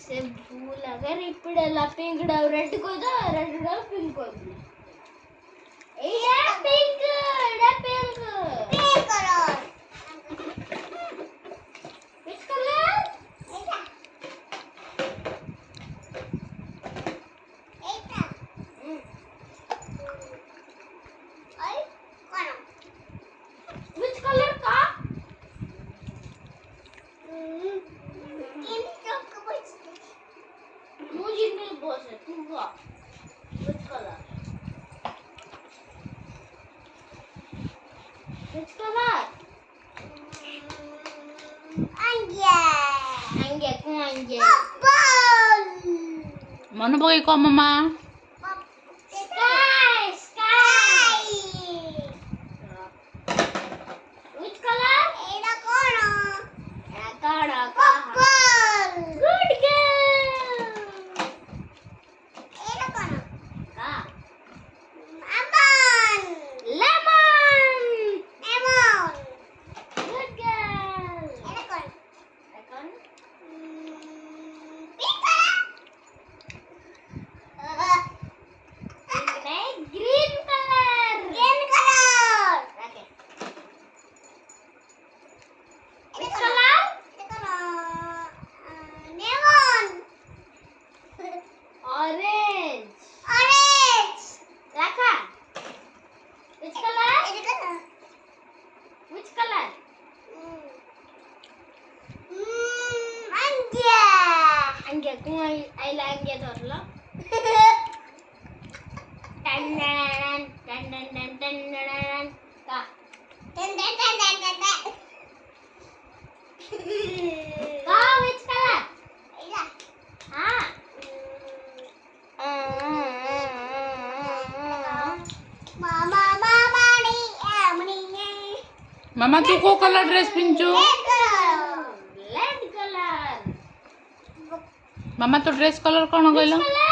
से भूल अगर इपड़ेला पिंक डाव रेड कोदा रेड डाव पिंक कोदा एडा pink colour which color eta आई कौन which color का मुझे नहीं बोल सकती तू which color angge ku angge Mana pakai kok mama? sky which color eda kono purple good girl eda kono ka lemon good girl eda kono pink color green color okay which color neon orange Raka which color which color angge ku I like angge dorlo tan ka ka which color ha mama Mama tu kok color dress pinju? red color Mama tu dress color kona which gayla? color